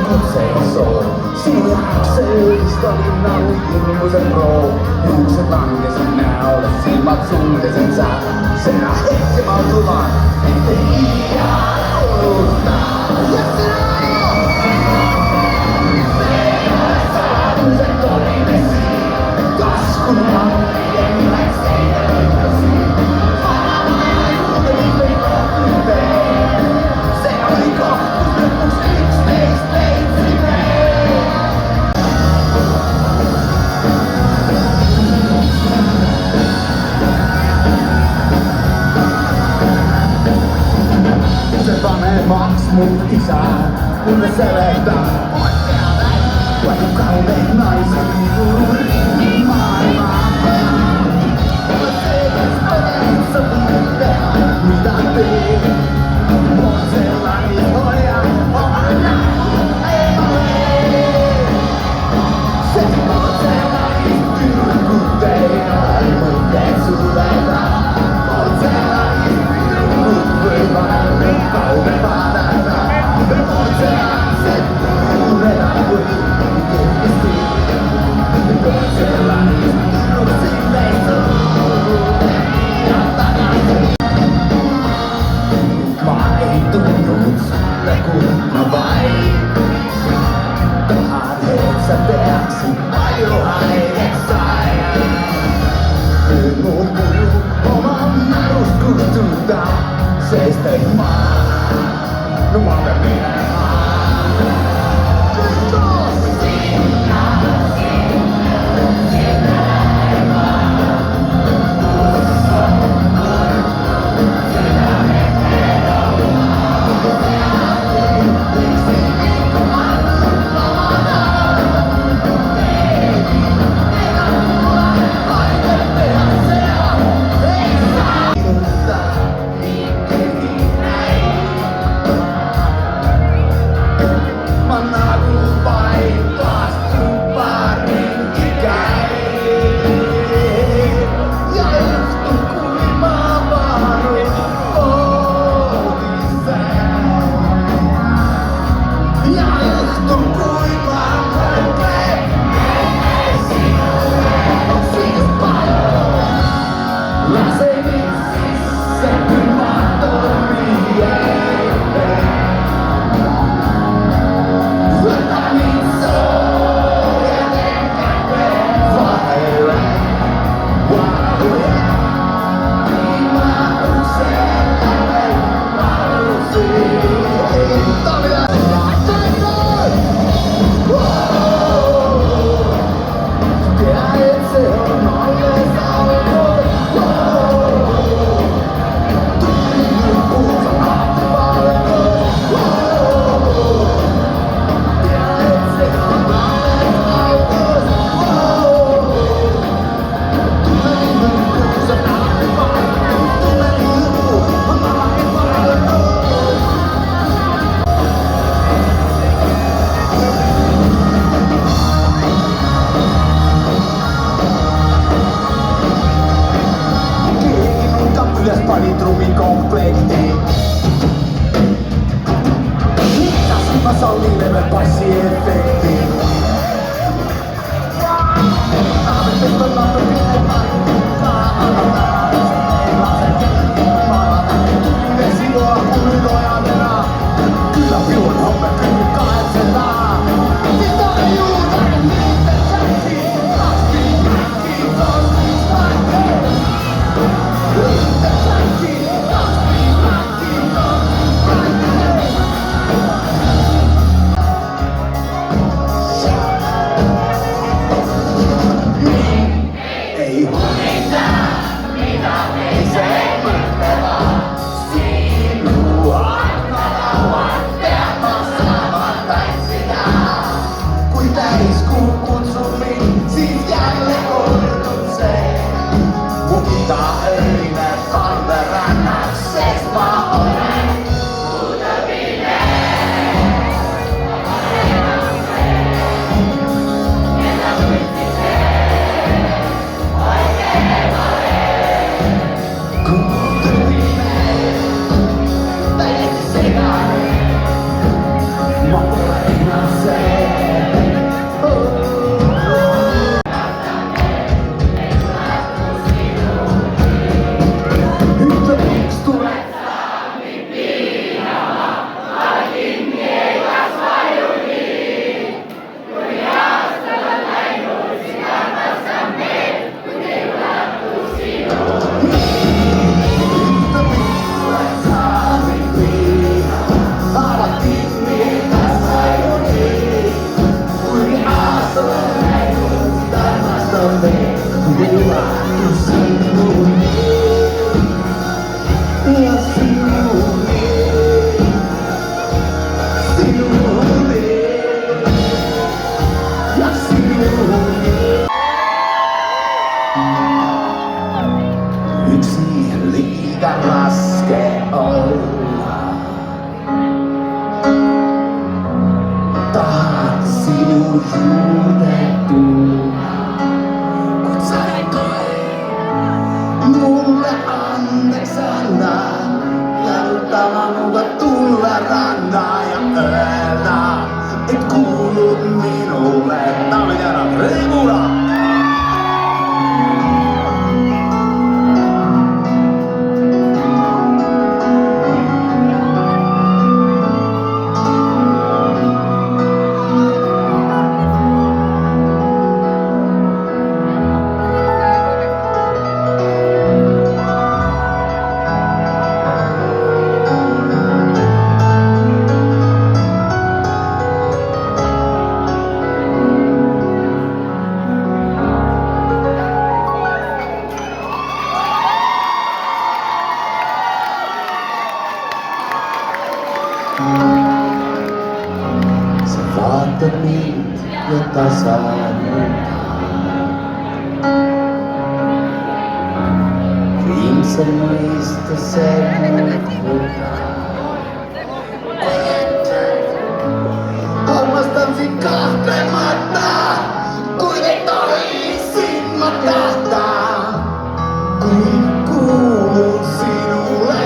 kun seisoo. Sinun jakseudesta oli nautinut roo. Hiukset lankesen näolle, silmät sulkesen sä. Senä hetki mautumaan, ettei ikinä odottaa. Ja sinä on! Se ei ole saanut sen torimesi. Taskun mallien läkseinä löytäsi. Maks mut isään, kun ne selettää vaikka kaunein naisen juuri maailmaa. Mä tein sä voit tehdä mitä teet. On sellainen hoja, anna ei ole. Se on sellainen tyrkutteina, mut teet suleta. On sellainen tyrkutteina, kaupepaa. No matter me. Yksi liian raske olla. Tahan sinun juurteen tulla, kun sä et koe mulle anteeksi anna. Jarruttava muuta tulla rannaa ja ööltä, et kuulu minulle. Daamit ja herrat, Remula! Sä vaatat niitä ja tasaannutaan. Viimsen muista sen armastan sit kahtlematta, kuiten toisin mä tahtaan, kuin kuulun sinulle.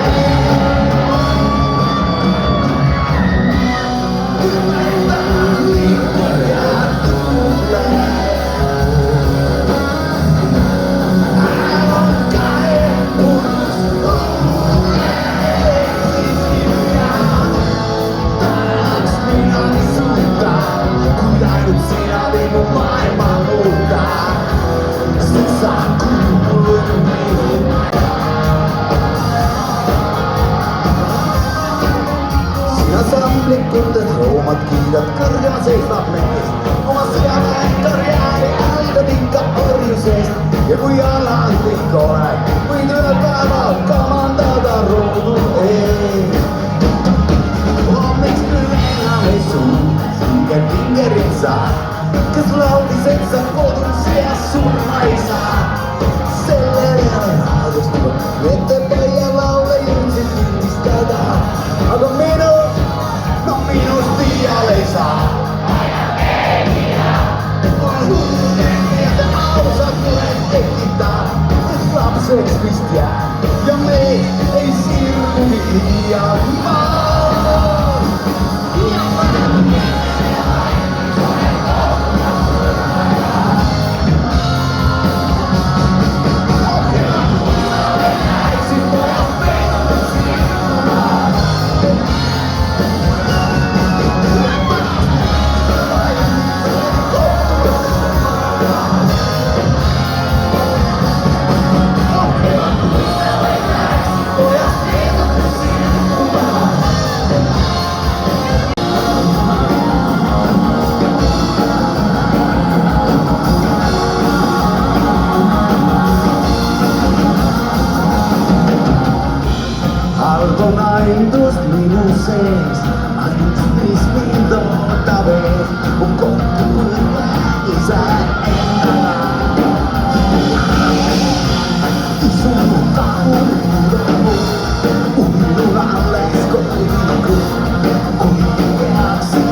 Kuten roomat kiidät, karjaan seisat meistä. Oma sijaan karjääri aika tikka orjuseista. Ja kun jalan tikkoläi, kuin työpää valkkaamaan täältä ruudun ei. Ommiks kyllä ei sun, minkä fingerit saa. Kes lautiset sä kodun siellä surmaisa. Selleri on raadustunut, eteenpäin ja laule jynsit yhdistetään. Aga minus tiiäl ei saa. On huunen mieltä ausat tulee tekitää. Lapseks pistää ja me ei sirvi liian vaan. Ja mä aintus minun sees, aintus minun tavee, mun kohtuun isä enää. Sun kaudumu, uinun alles koiku, kuikeaksi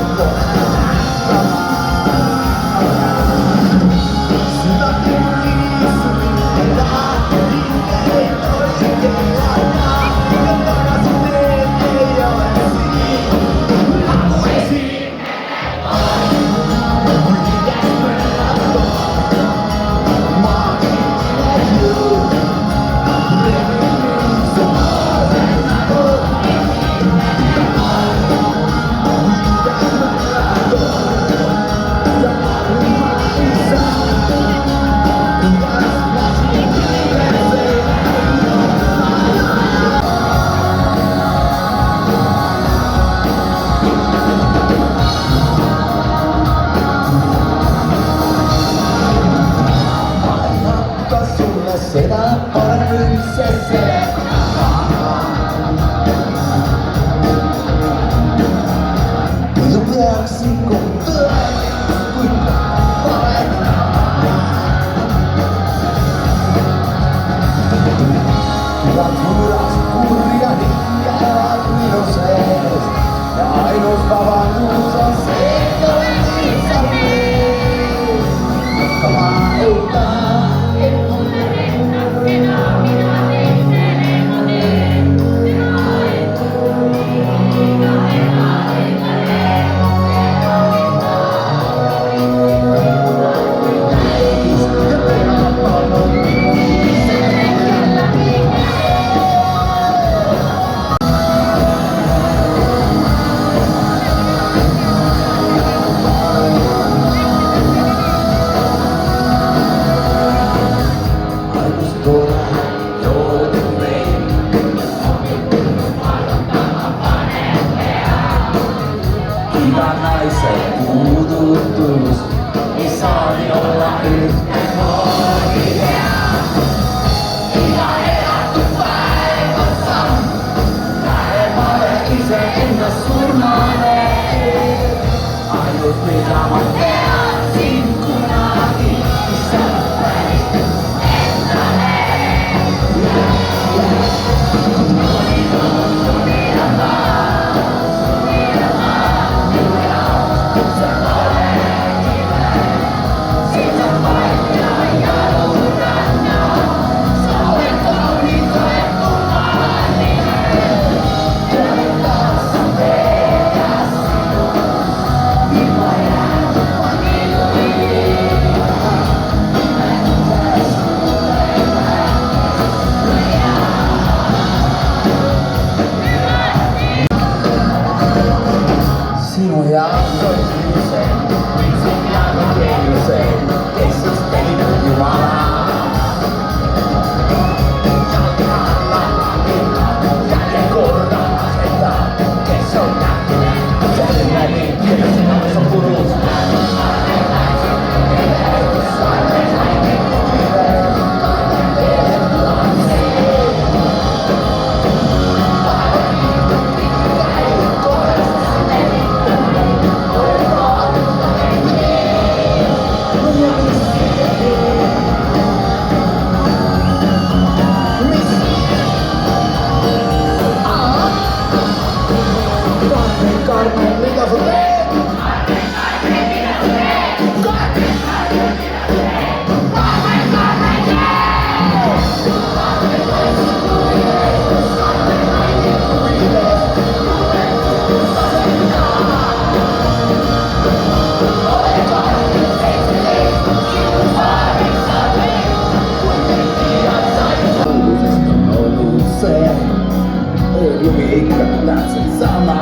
luki ikka täpselt sama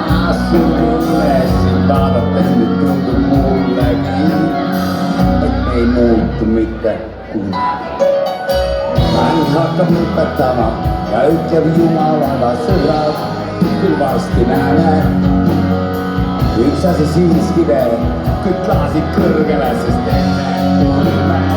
surunes. Sind vaadates nüüd tundub mullegi, et me ei muutu mitte kunagi. Mäng hakkab lõpetama ja ütleb jumalaga sõbrad, küll varsti näeme. Üks asi siiski veel, kõik klaasid kõrgele, sest enne tulime.